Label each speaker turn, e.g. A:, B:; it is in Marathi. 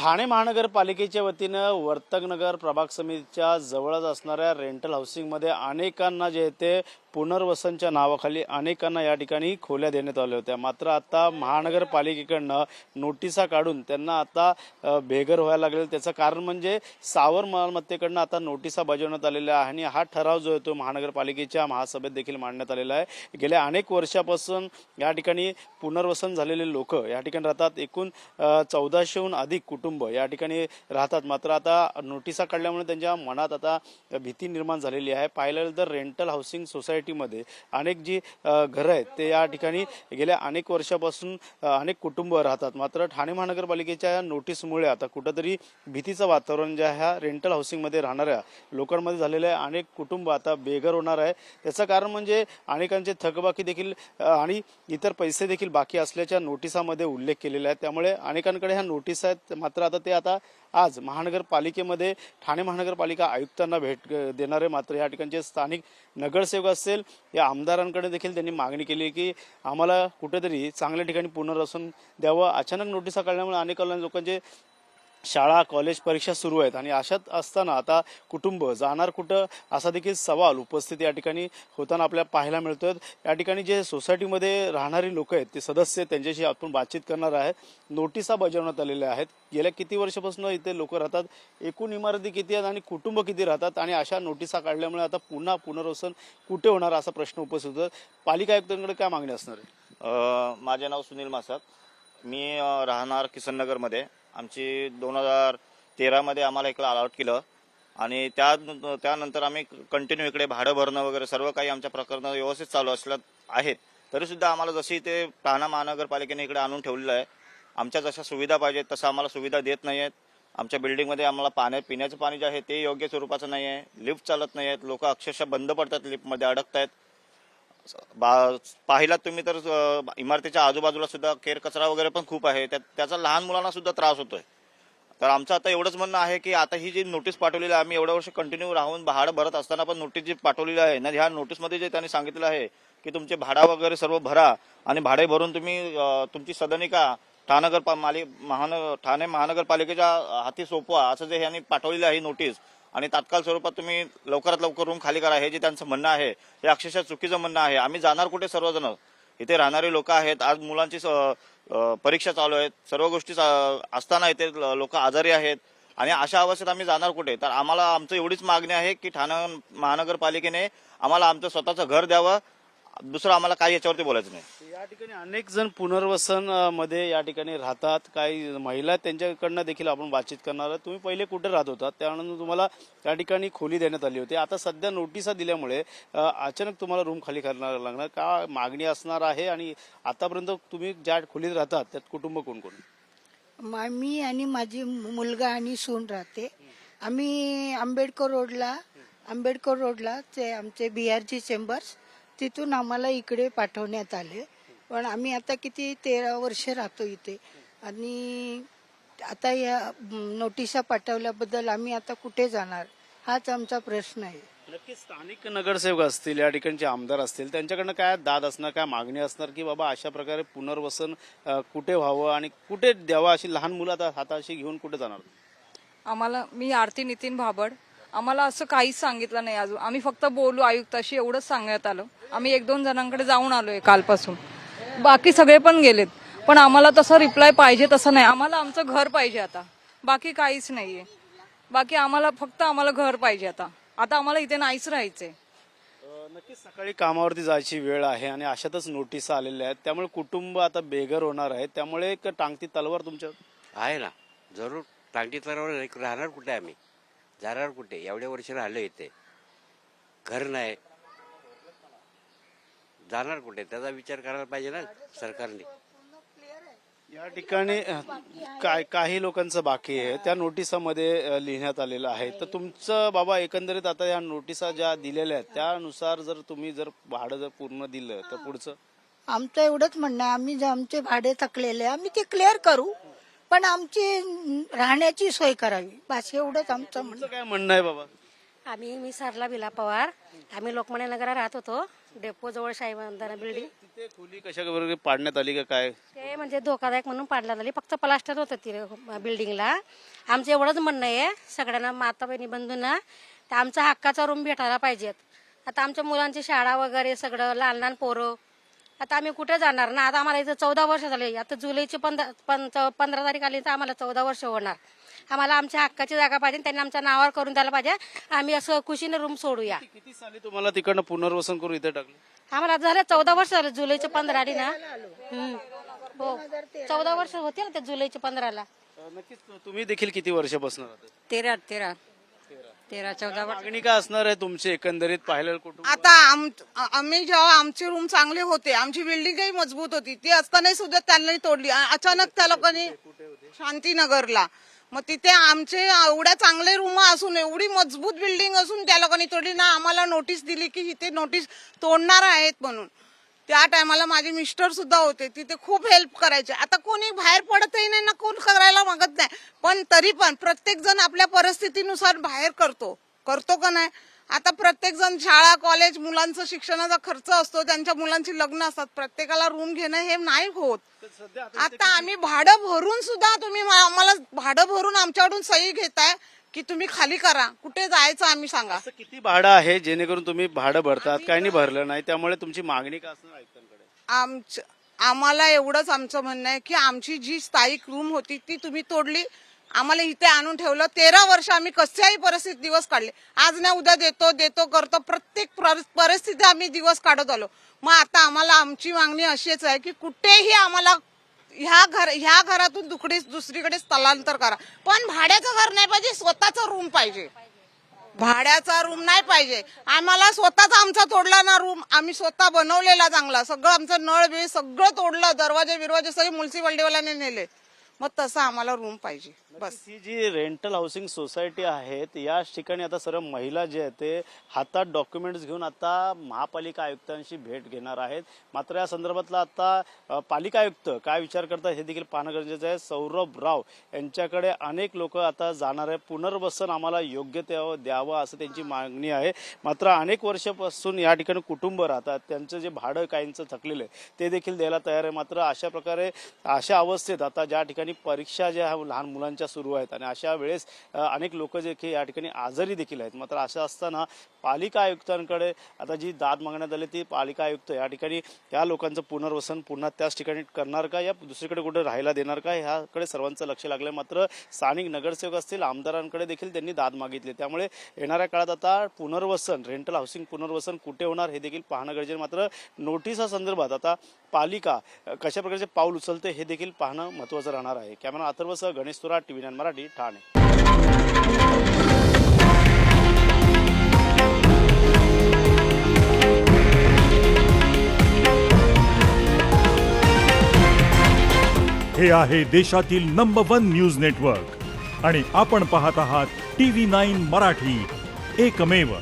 A: ठाणे महानगरपालिकेच्या वतीनं वर्तकनगर प्रभाग समितीच्या जवळच असणाऱ्या रेंटल हाऊसिंगमध्ये अनेकांना जे ते पुनर्वसनच्या नावाखाली अनेकांना या ठिकाणी खोल्या देण्यात आल्या होत्या। मात्र आता महानगरपालिकेकडनं नोटिसा काढून त्यांना आता बेघर व्हायला लागले। त्याचं कारण म्हणजे सावर मालमत्तेकडनं आता नोटिसा बजावण्यात आलेल्या आहे आणि हा ठराव जो आहे तो महानगरपालिकेच्या महासभेत देखील मांडण्यात आलेला आहे। गेल्या अनेक वर्षापासून या ठिकाणी पुनर्वसन झालेले लोक या ठिकाणी राहतात। एकूण 1400हून अधिक कुटुंब या ठिकाणी राहतात। मात्र आता नोटिसा काढल्यामुळे त्यांच्या मनात आता भीती निर्माण झालेली आहे। पाहिलं तर रेंटल हाऊसिंग सोसायटीमध्ये अनेक जी घरं आहेत ते या ठिकाणी गेल्या अनेक वर्षापासून अनेक कुटुंब राहतात। मात्र ठाणे महानगरपालिकेच्या नोटीसमुळे आता कुठेतरी भीतीचं वातावरण जे ह्या रेंटल हाऊसिंगमध्ये राहणाऱ्या लोकांमध्ये झालेले आहे। अनेक कुटुंब आता बेघर होणार आहे। त्याचं कारण म्हणजे अनेकांचे थकबाकी देखील आणि इतर पैसे देखील बाकी असल्याच्या नोटिसामध्ये उल्लेख केलेला आहे। त्यामुळे अनेकांकडे ह्या नोटीस आहेत। मात्र आता आज महानगरपालिकेमध्ये ठाणे महानगरपालिका आयुक्तांना भेट देणारे मात्र या ठिकाणचे स्थानिक नगरसेवक असेल या आमदारांकडे देखील त्यांनी मागणी केली की आम्हाला कुठेतरी चांगल्या ठिकाणी पुनर्वसन द्यावं। अचानक नोटिसा काढल्यामुळे अनेक लोकांचे शाळा कॉलेज परीक्षा सुरू आहेत आणि अशात असताना आता कुटुंब जाणार कुठं असा देखील सवाल उपस्थित या ठिकाणी होताना आपल्याला पाहायला मिळतोय। या ठिकाणी जे सोसायटीमध्ये राहणारी लोक आहेत ते सदस्य त्यांच्याशी आपण बातचीत करणार आहे। नोटिसा बजावण्यात आलेल्या आहेत। गेल्या किती वर्षापासून इथे लोक राहतात, एकूण इमारती किती आहेत आणि कुटुंब किती राहतात आणि अशा नोटिसा काढल्यामुळे आता पुन्हा पुनर्वसन कुठे होणार असा प्रश्न उपस्थित होतो। पालिका आयुक्तांकडे काय मागणी असणार आहे?
B: माझे नाव सुनील मासात, मी राहणार किसननगरमध्ये। आमची 2013 मध्ये आम्हाला इकडे अलॉट केलं आणि त्यानंतर आम्ही कंटिन्यू इकडे भाडं भरणं वगैरे सर्व काही आमच्या प्रकरणं व्यवस्थित चालू असल्या आहेत। तरीसुद्धा आम्हाला जशी ते ठाणा महानगरपालिकेने इकडे आणून ठेवलेलं आहे, आमच्या जशा सुविधा पाहिजेत तसं आम्हाला सुविधा देत नाही आहेत। आमच्या बिल्डिंगमध्ये आम्हाला पिण्याचं पाणी जे आहे ते योग्य स्वरूपाचं नाही आहे। लिफ्ट चालत नाही आहेत, लोक अक्षरशः बंद पडतात, लिफ्टमध्ये अडकत आहेत। पाहिलात तुम्ही तर इमारतीच्या आजूबाजूला सुद्धा केर कचरा वगैरे पण खूप आहे, त्याचा लहान मुलांना सुद्धा त्रास होतोय। तर आमचं आता एवढंच म्हणणं आहे की आता ही जी नोटीस पाठवलेली आहे, आम्ही एवढ्या वर्ष कंटिन्यू राहून भाडं भरत असताना पण नोटीस जी पाठवलेली आहे ना, ह्या नोटीसमध्ये जे त्यांनी सांगितलं आहे की तुमचे भाडा वगैरे सर्व भरा आणि भाडे भरून तुम्ही तुमची सदनिका ठाणे महानगरपालिकेच्या हाती सोपवा, असं जे ह्यांनी पाठवलेलं आहे नोटीस आणि तात्काळ स्वरूपात तुम्ही लवकरात लवकर रूम खाली करा, हे जे त्यांचं म्हणणं आहे हे अक्षरशः चुकीचं म्हणणं आहे। आम्ही जाणार कुठे? सर्वजण इथे राहणारे लोक आहेत। आज मुलांची परीक्षा चालू आहेत, सर्व गोष्टी असताना इथे लोक आजारी आहेत आणि अशा अवस्थेत आम्ही जाणार कुठे? तर आम्हाला आमचं एवढीच मागणी आहे की ठाणे महानगरपालिकेने आम्हाला आमचं स्वतःचं घर द्यावं, दुसरं आम्हाला काही याच्यावरती बोलायचं नाही।
A: या ठिकाणी अनेक जण पुनर्वसन मध्ये या ठिकाणी राहतात, काही महिला त्यांच्याकडनं देखील आपण बातचीत करणार आहोत। तुम्ही पहिले कुठे राहत होता, त्यानंतर तुम्हाला या ठिकाणी खोली देण्यात आली होती, आता सध्या नोटिसा दिल्यामुळे अचानक तुम्हाला रूम खाली करायला लागणार का? मागणी असणार आहे आणि आतापर्यंत तुम्ही ज्या खोलीत राहतात त्यात कुटुंब कोण कोण?
C: मी आणि माझी मुलगा आणि सून राहते। आम्ही आंबेडकर रोडला ते आमचे BRG चेंबर्स तिथून आम्हाला इकडे पाठवण्यात आले। पण आम्ही आता किती 13 वर्ष राहतो इथे आणि आता या नोटिसा पाठवल्याबद्दल आम्ही आता कुठे जाणार हाच आमचा प्रश्न आहे।
A: नक्की स्थानिक नगरसेवक असतील, या ठिकाणचे आमदार असतील, त्यांच्याकडनं काय दाद असणार, काय मागणी असणार की बाबा अशा प्रकारे पुनर्वसन कुठे व्हावं आणि कुठे द्यावं? अशी लहान मुलं आता हाताशी घेऊन कुठे जाणार?
D: मी आरती नितीन भाबड, आम्हाला असं काहीच सांगितलं नाही अजून। आम्ही फक्त बोलू आयुक्ताशी एवढंच सांगण्यात आलं। आम्ही 1-2 जणांकडे जाऊन आलोय कालपासून, बाकी सगळे पण गेलेत, पण आम्हाला तसं रिप्लाय पाहिजे तसं नाही। आम्हाला आमचं घर पाहिजे आता, बाकी काहीच नाहीये। बाकी आम्हाला घर पाहिजे आता आम्हाला इथे नाहीच राहायचंय।
A: नक्कीच सकाळी कामावरती जायची वेळ आहे आणि अशातच नोटीस आलेल्या आहेत, त्यामुळे कुटुंब आता बेघर होणार आहे। त्यामुळे एक टांगती तलवार तुमच्या
E: आहे ना, जरूर टांगती तलवार। राहणार कुठे आम्ही, जाणार कुठे? एवढ्या वर्ष राहिलो इथे, घर नाही, जाणार कुठे? त्याचा विचार करायला पाहिजे ना सरकारने।
A: या ठिकाणी काही लोकांचं बाकी आहे, त्या नोटिसामध्ये लिहिण्यात आलेलं आहे। तर तुमचं बाबा एकंदरीत आता या नोटिसा ज्या दिलेल्या आहेत त्यानुसार जर तुम्ही भाडं जर पूर्ण दिलं तर पुढचं?
C: आमचं एवढंच म्हणणं आहे, आम्ही जे आमचे भाडे थकलेले आम्ही ते क्लिअर करू, पण आमची राहण्याची सोय करावी, बस एवढंच आमचं म्हणणं।
A: काय म्हणणं आहे बाबा?
F: मी सरला बिला पवार, आम्ही लोकमान्य नगरात राहत होतो। डेपो जवळ शाही मंदाना बिल्डिंग.
A: तिथे खोली कशा वगैरे पाडण्यात आली का काय?
F: ते म्हणजे धोकादायक म्हणून पाडण्यात आली. फक्त प्लास्टर होतं ती बिल्डिंगला. आमचं एवढंच म्हणणं आहे सगळ्यांना, माता बहिणी बंधूंना, तर आमचा हक्काचा रूम भेटायला पाहिजेत. आता आमच्या मुलांची शाळा वगैरे सगळं, लहान लहान पोरं, आता आम्ही कुठे जाणार ना. आता आम्हाला इथं 14 वर्ष झाले. आता जुलैची 15 तारीख आली तर आम्हाला 14 वर्ष होणार. आम्हाला आमच्या हक्काची जागा पाहिजे, त्यांनी आमच्या नावावर करून द्यायला पाहिजे. आम्ही असं खुशीने रूम सोडूया.
A: किती साली तुम्हाला तिकडनं पुनर्वसन करून इथे टाकलं?
F: आम्हाला झालं 14 वर्ष झाले. जुलैचे 15 आली ना. हो 14 वर्ष होते ना ते जुलैचे 15ला.
A: नक्कीच. तुम्ही देखील किती वर्षापासून राहता?
F: 13-14 वर्ष.
A: मागणी काय असणार आहे तुमची एकंदरीत पाहिलं कुटुंब?
G: आता आम्ही जेव्हा आमचे रूम चांगले होते, आमची बिल्डिंगही मजबूत होती, ती असतानाही सुद्धा त्यांनी तोडली. अचानक त्या लोकांनी शांतीनगरला, मग तिथे आमचे एवढ्या चांगले रूम असून, एवढी मजबूत बिल्डिंग असून त्या लोकांनी तोडली ना. आम्हाला नोटीस दिली की इथे नोटीस तोडणार आहेत म्हणून. त्या टायमाला माझे मिस्टर सुद्धा होते तिथे, खूप हेल्प करायचे. आता कोणी बाहेर पडतही नाही ना, कोण करायला मागत नाही. पण तरी पण प्रत्येक जण आपल्या परिस्थितीनुसार बाहेर करतो का नाही. आता प्रत्येक जण शाळा कॉलेज, मुलांचा शिक्षणाचा खर्च असतो, त्यांच्या मुलांची लग्न असतात, प्रत्येकाला रूम घेणं हे नाही होत. आता आम्ही भाडं भरून सुद्धा तुम्ही आम्हाला भाडं भरून आमच्याकडून सही घेताय की तुम्ही खाली करा. कुठे जायचं आम्ही सांगा.
A: असं किती भाडं आहे जेणेकरून तुम्ही भाडं भरतात, काही नाही भरलं नाही, त्यामुळे तुमची मागणी का असणार आयुक्तांकडे?
G: आम्हाला एवढंच आमचं म्हणणं आहे की आमची जी स्थायिक रूम होती ती तुम्ही तोडली, आम्हाला इथे आणून ठेवलं. 13 वर्ष आम्ही कशाही परिस्थितीत दिवस काढले. आज ना उद्या देतो करतो, प्रत्येक परिस्थिती आम्ही दिवस काढत आलो. मग आता आम्हाला आमची मागणी अशीच आहे की कुठेही आम्हाला ह्या घरातून दुसरीकडे स्थलांतर करा, पण भाड्याचं घर नाही पाहिजे, स्वतःचा रूम पाहिजे. भाड्याचा रूम नाही पाहिजे आम्हाला. स्वतःचा आमचा तोडला ना रूम, आम्ही स्वतः बनवलेला चांगला, सगळं आमचं नळ बिळ सगळं तोडलं, दरवाजे सगळे म्युन्सिपाल्टीवाल्याने नेले. मग तसं आम्हाला रूम पाहिजे बस.
A: ही जी रेंटल हाऊसिंग सोसायटी आहेत या ठिकाणी आता सर्व महिला जे आहेत ते हातात डॉक्युमेंट्स घेऊन आता महापालिका आयुक्तांशी भेट घेणार आहेत. मात्र या संदर्भातला आता पालिका आयुक्त काय विचार करतात हे देखील पाहणं गरजेचं आहे. सौरभ राव यांच्याकडे अनेक लोक आता जाणार आहे. पुनर्वसन आम्हाला योग्य द्यावं असं त्यांची मागणी आहे. मात्र अनेक वर्षापासून या ठिकाणी कुटुंब राहतात, त्यांचं जे भाडं काहींचं थकलेलं आहे ते देखील द्यायला तयार आहे. मात्र अशा प्रकारे अशा अवस्थेत आता ज्या ठिकाणी परीक्षा ज्या लहान मुलांच्या सुरू आहेत आणि अशा वेळेस अनेक लोक जे की या ठिकाणी आजारी देखील आहेत. मात्र असं असताना पालिका आयुक्तांकडे आता जी दाद मागण्यात आली ती पालिका आयुक्त या ठिकाणी या लोकांचं पुनर्वसन पुन्हा त्याच ठिकाणी करणार का या दुसरीकडे कुठे राहायला देणार का ह्याकडे सर्वांचं लक्ष लागलं. मात्र स्थानिक नगरसेवक असतील, आमदारांकडे देखील त्यांनी दाद मागितली. त्यामुळे येणाऱ्या काळात आता पुनर्वसन, रेंटल हाऊसिंग पुनर्वसन कुठे होणार हे देखील पाहणं गरजेचं. मात्र नोटीसा संदर्भात आता पालिका कशा प्रकारचे पाऊल उचलते हे देखील पाहणं महत्त्वाचं राहणार आहे. कॅमेरा अथर्वसह गणेश तुराट, TV9 मराठी, ठाणे.
H: हे आहे देशातील नंबर 1 न्यूज नेटवर्क आणि आपण पाहत आहात TV9 मराठी, एकमेव.